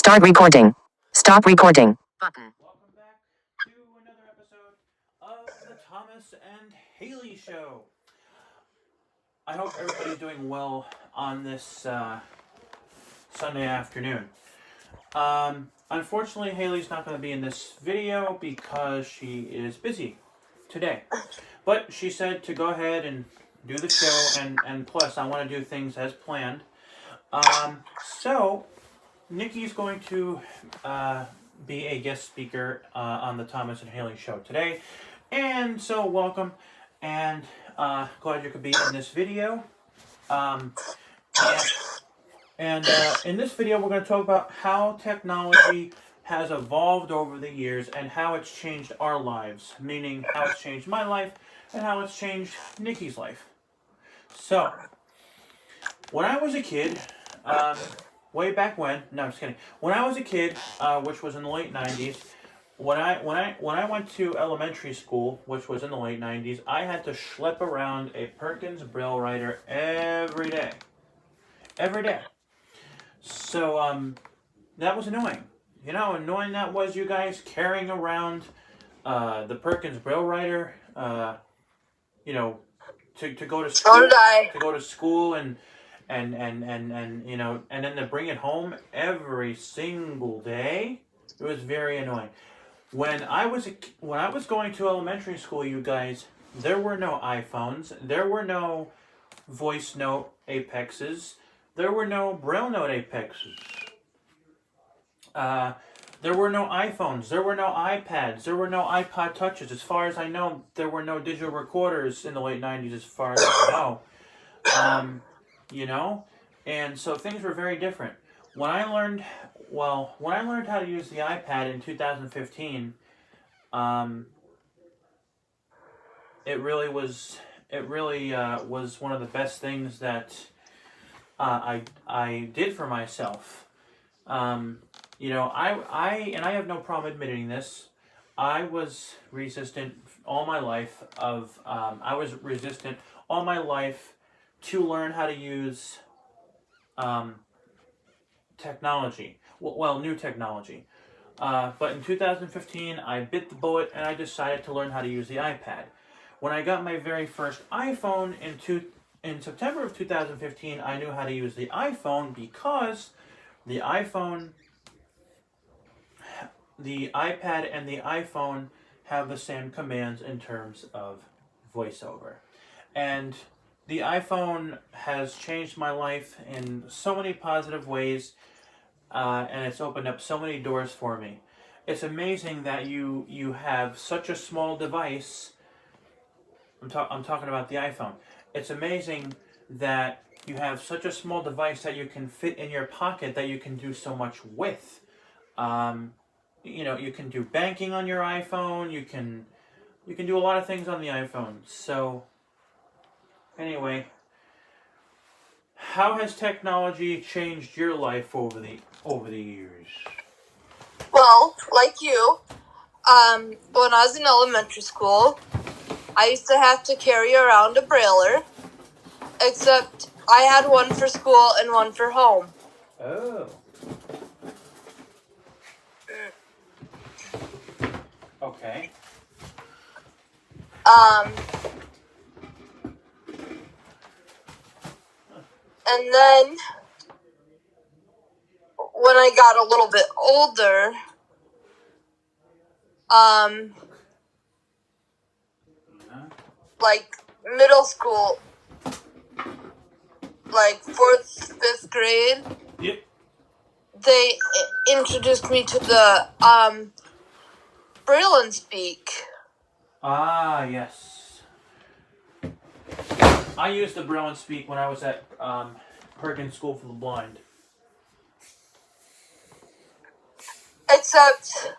Start recording. Stop recording. Button. Welcome back to another episode of the Thomas and Haley Show. I hope everybody's doing well on this Sunday afternoon. Unfortunately, Haley's not going to be in this video because she is busy today. But she said to go ahead and do the show, and plus I want to do things as planned. So Nikki's going to be a guest speaker on the Thomas and Haley Show today. And so welcome, and glad you could be in this video. And in this video we're going to talk about how technology has evolved over the years and how it's changed our lives, meaning how it's changed my life and how it's changed Nikki's life. So, when I was a kid, way back when, no, I'm just kidding. When I was a kid, which was in the late 90s, when I went to elementary school, which was in the late 90s, I had to schlep around a Perkins Braille writer every day. Every day. So, that was annoying. You know how annoying that was, you guys, carrying around the Perkins Braille writer, you know, to go to school, and you know, and then to bring it home every single day. It was very annoying. When I was going to elementary school, you guys, there were no iPhones, there were no voice note Apexes, there were no Braille note Apexes. There were no iPhones, there were no iPads, there were no iPod Touches. As far as I know, there were no digital recorders in the late 90s, as far as I know. You know? And so things were very different. When I learned how to use the iPad in 2015, it really was one of the best things that I did for myself. You know, I have no problem admitting this. I was resistant all my life to learn how to use technology. Well, new technology. But in 2015, I bit the bullet and I decided to learn how to use the iPad. When I got my very first iPhone in September of 2015, I knew how to use the iPhone because the iPad and the iPhone have the same commands in terms of voiceover. And the iPhone has changed my life in so many positive ways, and it's opened up so many doors for me. It's amazing that you have such a small device. I'm talking about the iPhone. It's amazing that you have such a small device that you can fit in your pocket, that you can do so much with. You know, you can do banking on your iPhone. You can do a lot of things on the iPhone. So, anyway, how has technology changed your life over the years? Well, like you, when I was in elementary school, I used to have to carry around a brailler, except I had one for school and one for home. Oh. Okay. And then when I got a little bit older, like middle school, like 4th, 5th grade, Yep. they introduced me to the Braille and Speak. Ah, yes. I used the Braille and Speak when I was at Perkins School for the Blind. Except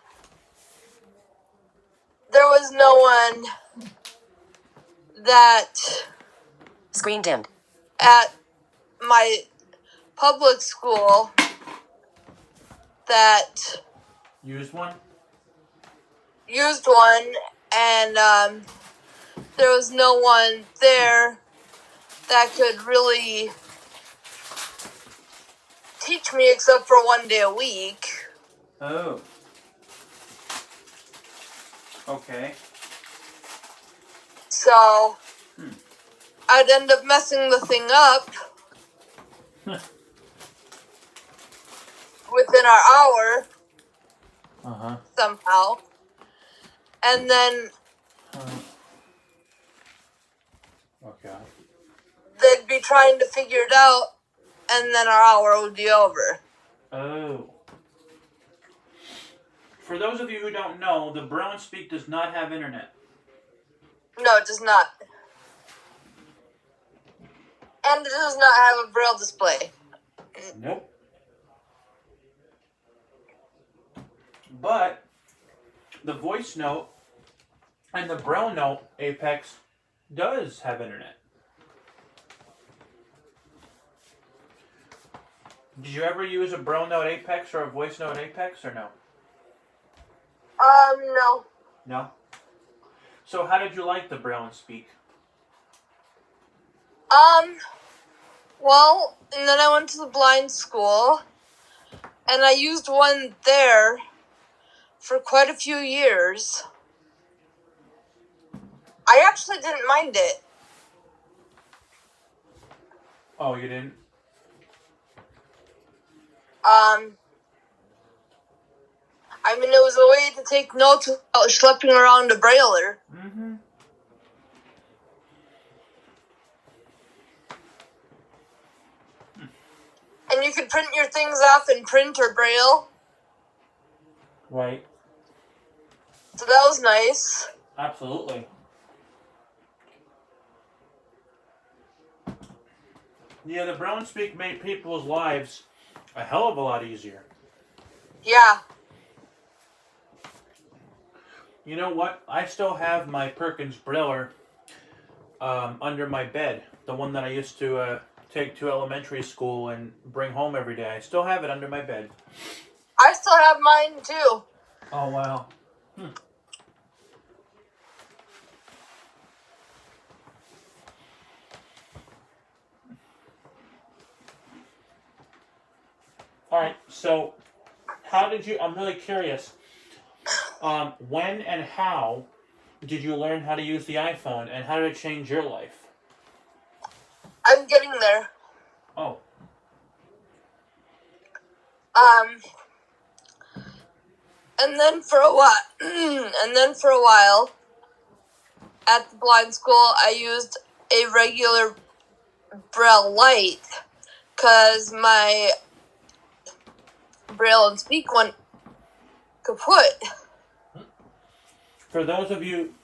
there was no one that Screen dimmed. at my public school that Used one? used one, and there was no one there that could really teach me except for one day a week. Oh. Okay. So I'd end up messing the thing up within our hour Uh-huh. somehow. And then Okay. they'd be trying to figure it out, and then our hour would be over. Oh. For those of you who don't know, the Braille and Speak does not have internet. No, it does not. And it does not have a Braille display. Nope. But the voice note and the Braille note Apex does have internet. Did you ever use a Braille note Apex or a voice note Apex or no? No. No? So how did you like the Braille and Speak? Well, and then I went to the blind school, and I used one there for quite a few years. I actually didn't mind it. Oh, you didn't? I mean, it was a way to take notes without schlepping around a brailer. Mm-hmm. And you could print your things off in print or braille. Right. So that was nice. Absolutely. Yeah, the Braille and Speak made people's lives a hell of a lot easier. Yeah. You know what? I still have my Perkins Brailler under my bed. The one that I used to take to elementary school and bring home every day. I still have it under my bed. I still have mine, too. Oh, wow. All right, so how did you, I'm really curious, when and how did you learn how to use the iPhone, and how did it change your life? I'm getting there. Oh. And then for a while, at the blind school, I used a regular Braille light, because my Braille and Speak went kaput. For those of you,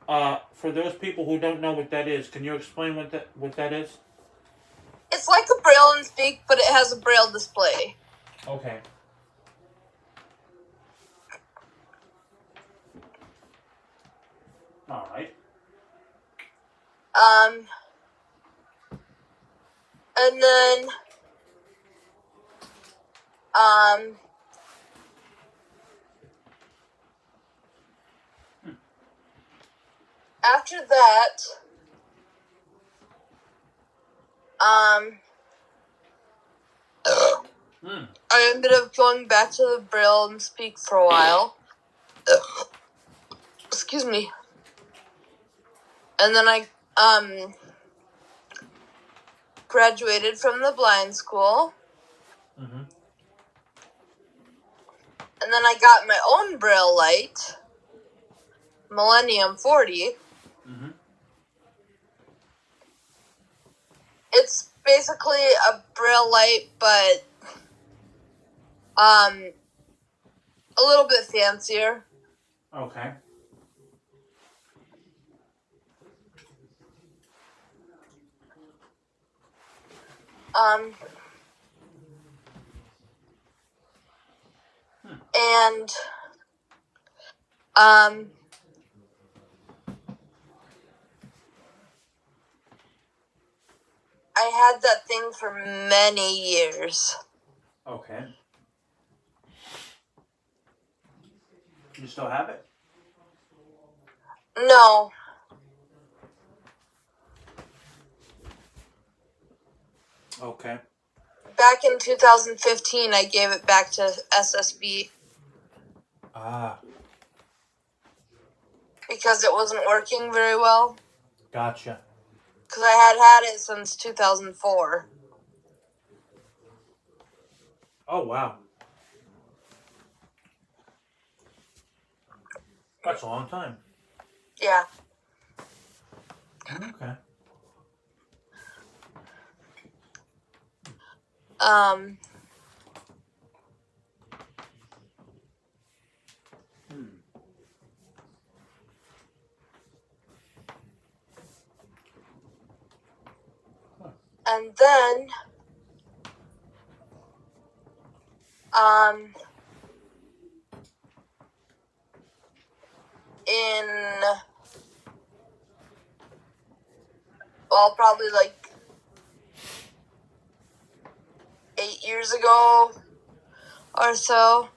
for those people who don't know what that is, can you explain what that is? It's like a Braille and Speak, but it has a Braille display. Okay. All right. And then, after that, I ended up going back to the Braille and Speak for a while. Excuse me. And then I, graduated from the blind school. Mm-hmm. And then I got my own Braille light, Millennium 40. Mm-hmm. It's basically a Braille light, but a little bit fancier. Okay. And I had that thing for many years. Okay. You still have it? No. Okay. Back in 2015, I gave it back to SSB. Ah, because it wasn't working very well. gotcha. Because I had it since 2004. Oh, wow. That's a long time. Yeah. Okay. Um, and then, in, well, probably like 8 years ago or so,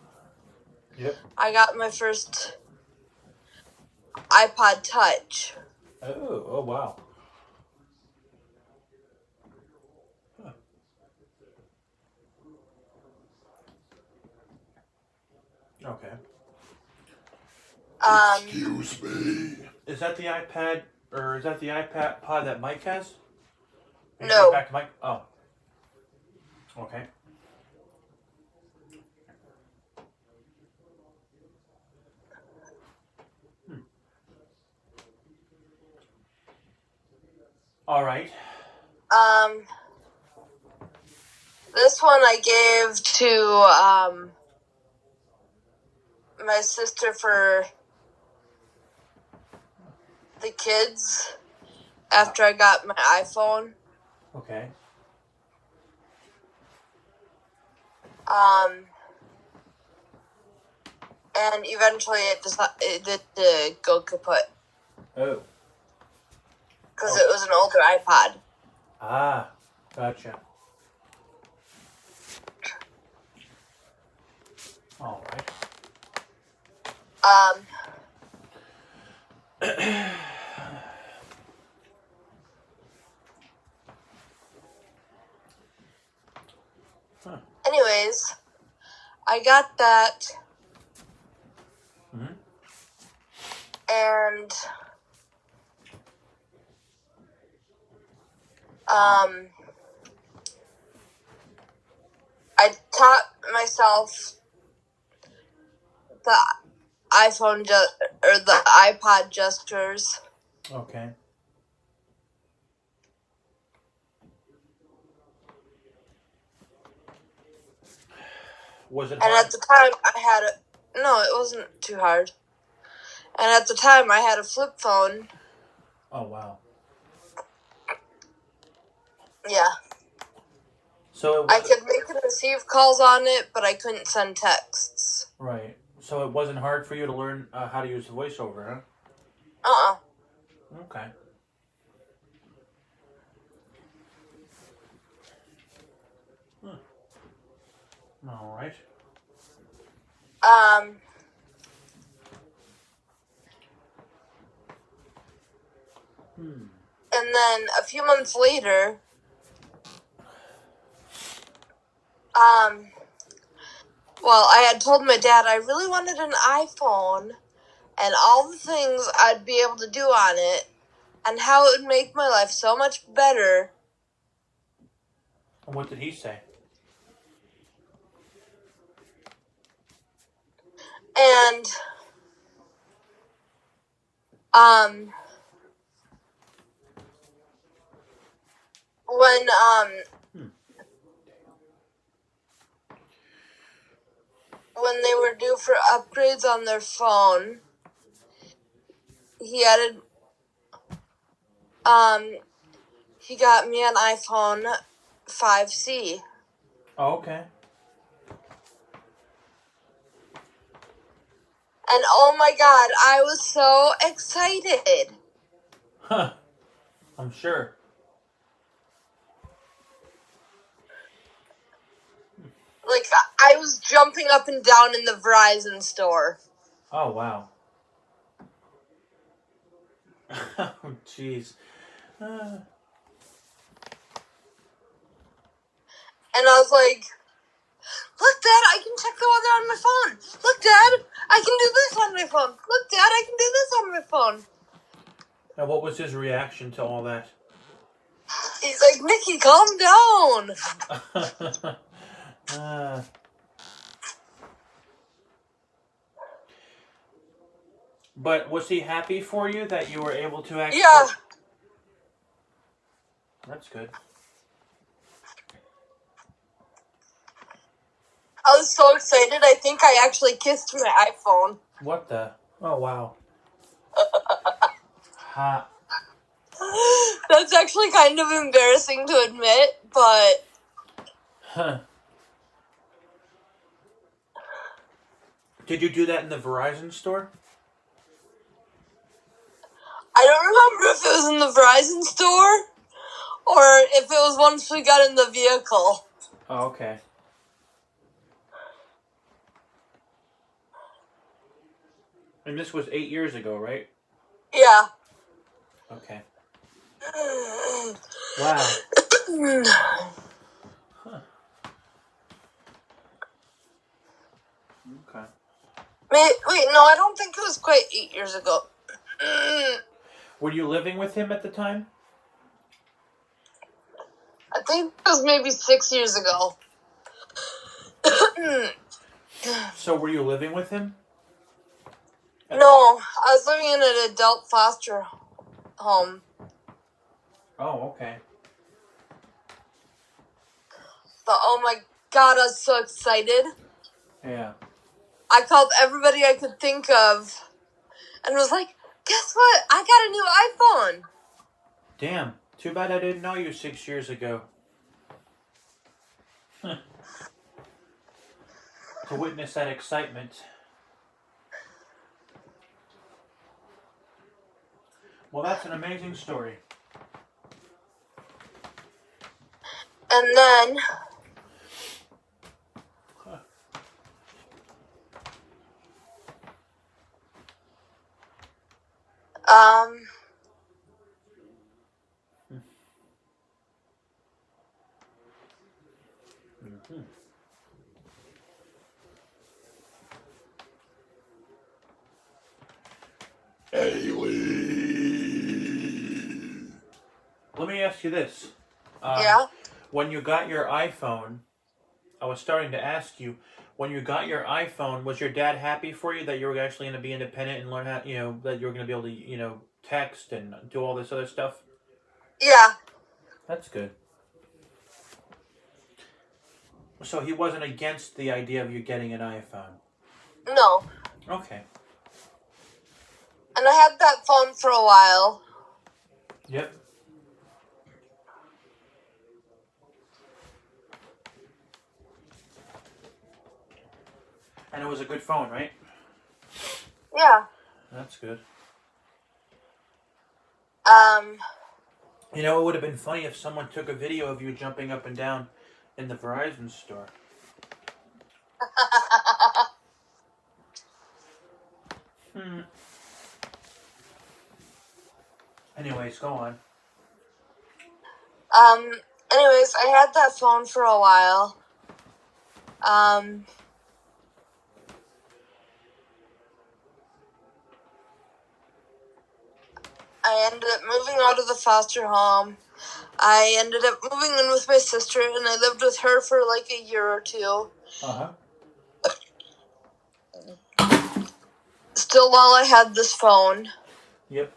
Yep. I got my first iPod Touch. Oh, wow. Huh. Okay. Excuse me. Is that the iPad, or is that the iPad pod that Mike has? Did you No. get back to Mike? Oh. Okay. All right. This one I gave to, my sister for the kids after I got my iPhone. Okay. And eventually it did go kaput Oh. because it was an older iPod. Ah. Gotcha. All right. Huh. Anyways, I got that, Mhm. and I taught myself the or the iPod gestures. Okay. Was it And hard? at the time, no, it wasn't too hard. And at the time, I had a flip phone. Oh, wow. Yeah. So it I was could make and receive calls on it, but I couldn't send texts. right. So it wasn't hard for you to learn how to use the voiceover, huh? Uh-uh. Okay. All right. And then a few months later, well, I had told my dad I really wanted an iPhone and all the things I'd be able to do on it and how it would make my life so much better. And what did he say? And, when they were due for upgrades on their phone, he got me an iPhone 5C. Oh, okay. And oh my god, I was so excited. Huh. I'm sure. Like, I was jumping up and down in the Verizon store. Oh, wow. Oh, jeez. And I was like, look, Dad, I can check the weather on my phone. Look, Dad, I can do this on my phone. Look, Dad, I can do this on my phone. And what was his reaction to all that? He's like, Mickey, calm down. But was he happy for you that you were able to actually... Yeah. That's good. I was so excited, I think I actually kissed my iPhone. What the? Oh, wow. Ha. That's actually kind of embarrassing to admit, but... Huh. Did you do that in the Verizon store? I don't remember if it was in the Verizon store or if it was once we got in the vehicle. Oh, okay. And this was 8 years ago, right? Yeah. Okay. Wow. Huh. Okay. Wait, no, I don't think it was quite 8 years ago. Were you living with him at the time? I think it was maybe 6 years ago. So were you living with him? No, I was living in an adult foster home. Oh, okay. But oh my god, I was so excited. Yeah. I called everybody I could think of and was like, guess what? I got a new iPhone. Damn. Too bad I didn't know you 6 years ago. To witness that excitement. Well, that's an amazing story. And then Mm-hmm. Let me ask you this. yeah. When you got your iPhone, I was starting to ask you, when you got your iPhone, was your dad happy for you that you were actually going to be independent and learn how, that you were going to be able to, text and do all this other stuff? Yeah. That's good. So he wasn't against the idea of you getting an iPhone? No. Okay. And I had that phone for a while. Yep. And it was a good phone, right? Yeah. That's good. It would have been funny if someone took a video of you jumping up and down in the Verizon store. Anyways, go on. Anyways, I had that phone for a while. I ended up moving out of the foster home. I ended up moving in with my sister, and I lived with her for like a year or two. Uh-huh. Still while I had this phone. Yep.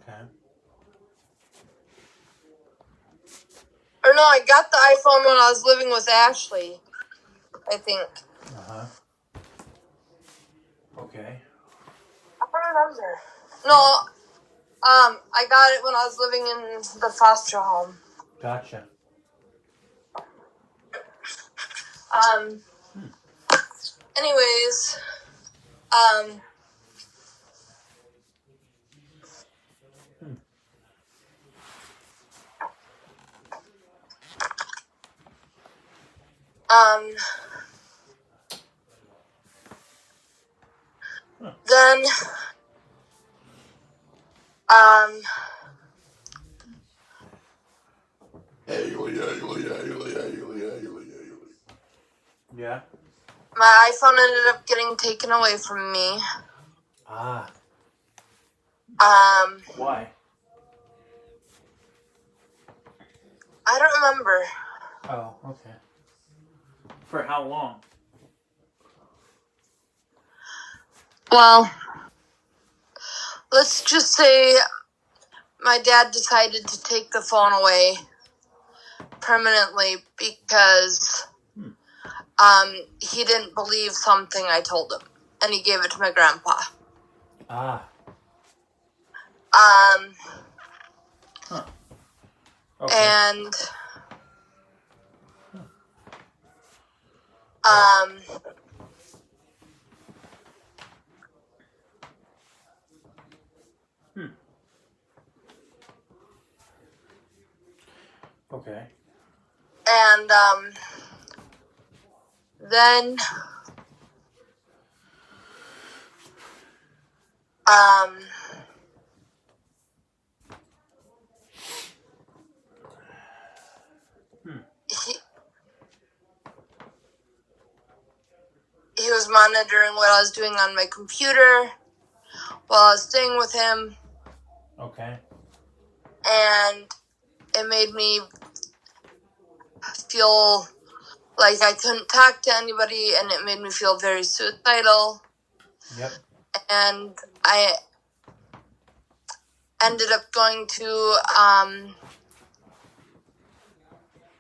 Okay. Or no, I got the iPhone when I was living with Ashley, I think. Uh-huh. Okay. I don't remember. No, I got it when I was living in the foster home. Gotcha. Anyways, Then, Yeah. my iPhone ended up getting taken away from me. Ah. Why? I don't remember. Oh, okay. For how long? Well, let's just say my dad decided to take the phone away permanently because he didn't believe something I told him, and he gave it to my grandpa. Ah. Okay. And Okay. and then he was monitoring what I was doing on my computer while I was staying with him, Okay. and it made me feel like I couldn't talk to anybody, and it made me feel very suicidal. Yep. And I ended up going to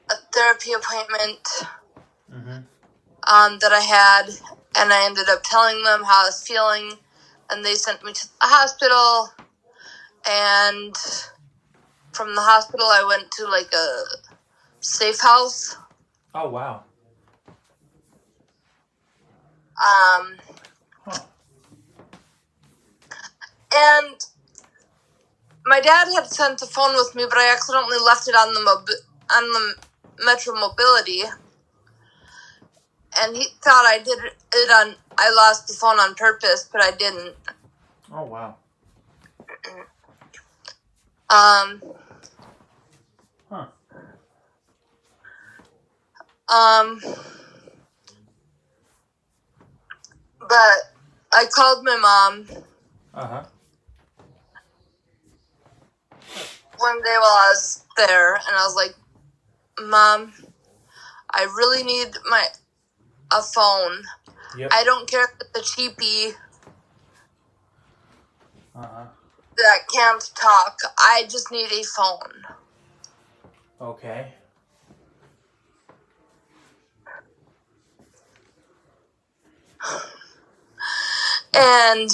a therapy appointment that I had, and I ended up telling them how I was feeling, and they sent me to the hospital. And from the hospital, I went to like a safe house. Oh, wow. And my dad had sent a phone with me, but I accidentally left it on the Metro Mobility, and he thought I did it on. I lost the phone on purpose, but I didn't. Oh, wow. But I called my mom one day while I was there, and I was like, "Mom, I really need a phone. Yep. I don't care if it's a cheapie that can't talk. I just need a phone." Okay. And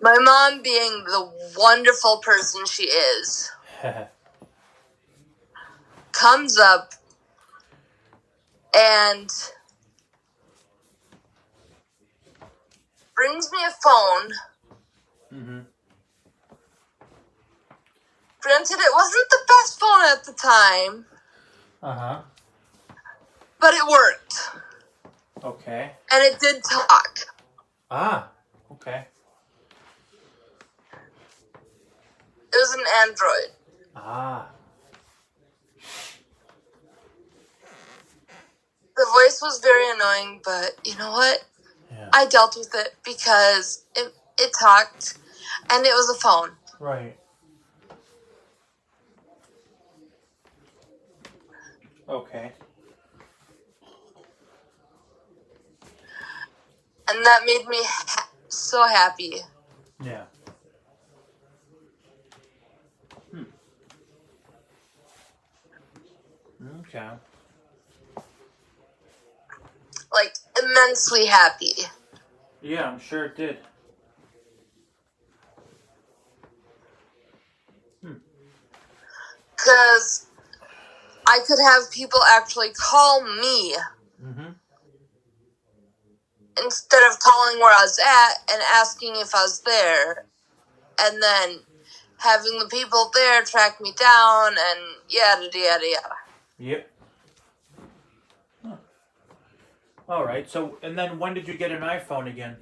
my mom, being the wonderful person she is, comes up and brings me a phone. Granted, it wasn't the best phone at the time, but it worked. Okay. And it did talk. Ah. Okay. It was an Android. Ah. The voice was very annoying, but you know what? Yeah. I dealt with it because it talked, and it was a phone. Right. Okay. And that made me so happy. Yeah. Okay. Like, immensely happy. Yeah, I'm sure it did. Because I could have people actually call me instead of calling where I was at and asking if I was there, and then having the people there track me down and yada yada yada. Yep. All right. So, and then when did you get an iPhone again?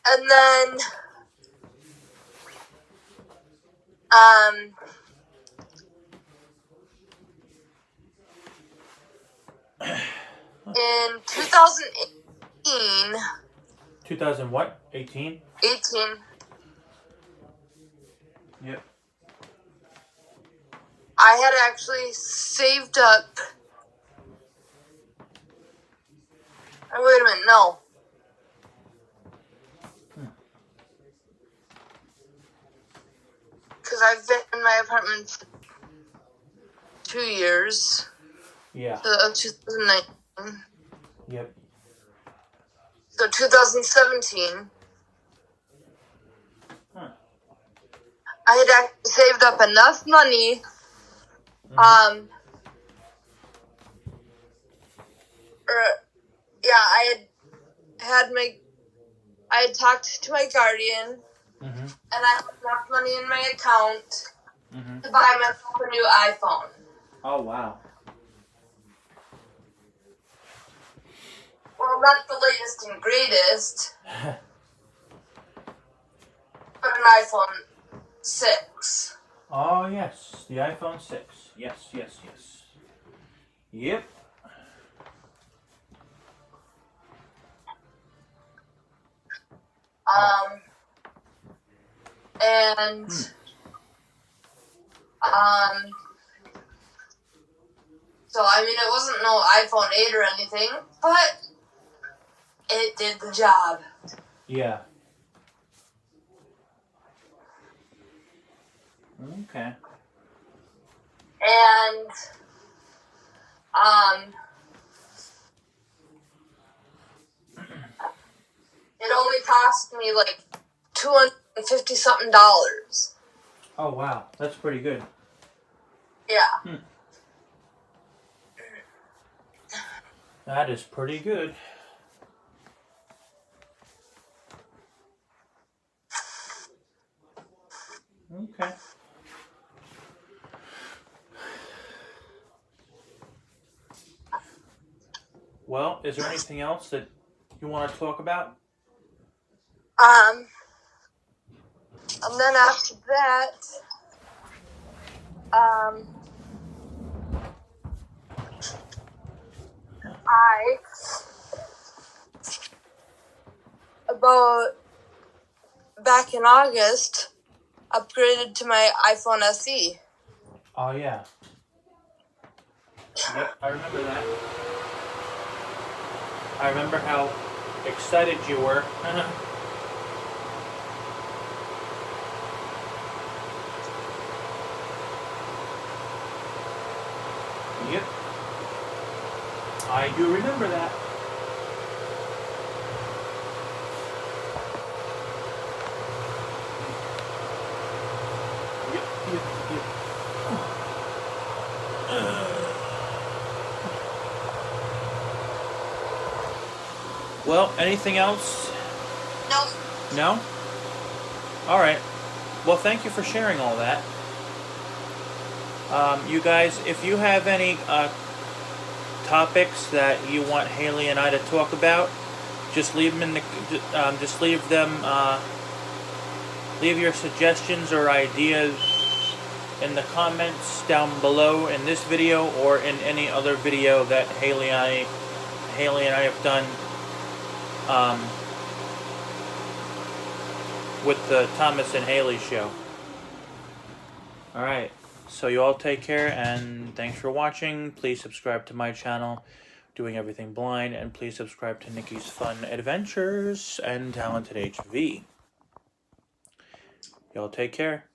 And then, um, in 2018, 2000 what? 18? 18, Yep. I had actually saved up. Oh, wait a minute, no. Because I've been in my apartment for 2 years. Yeah. So 2019. Yep. So 2017. Huh. I had saved up enough money. Mhm. I had talked to my guardian, Mhm. and I had enough money in my account Mhm. to buy myself a new iPhone. Oh wow. Well, not the latest and greatest, but an iPhone 6. Oh yes, the iPhone 6. Yes, yes, yes. Yep. And so I mean, it wasn't no iPhone 8 or anything, but it did the job. Yeah. Okay. And it only cost me like $250 something. Oh wow, that's pretty good. Yeah. That is pretty good. Okay. Well, is there anything else that you want to talk about? And then after that, I about back in August upgraded to my iPhone SE. Oh yeah. Yep, I remember that. I remember how excited you were. Yep. I do remember that. Yep, yep, yep. Well, anything else? No. No? Alright. Well, thank you for sharing all that. You guys, if you have any topics that you want Haley and I to talk about, just leave them in the leave your suggestions or ideas in the comments down below in this video or in any other video that Haley and I have done with the Thomas and Haley show. Alright, so you all take care and thanks for watching. Please subscribe to my channel, Doing Everything Blind, and please subscribe to Nikki's Fun Adventures and Talented HV. Y'all take care.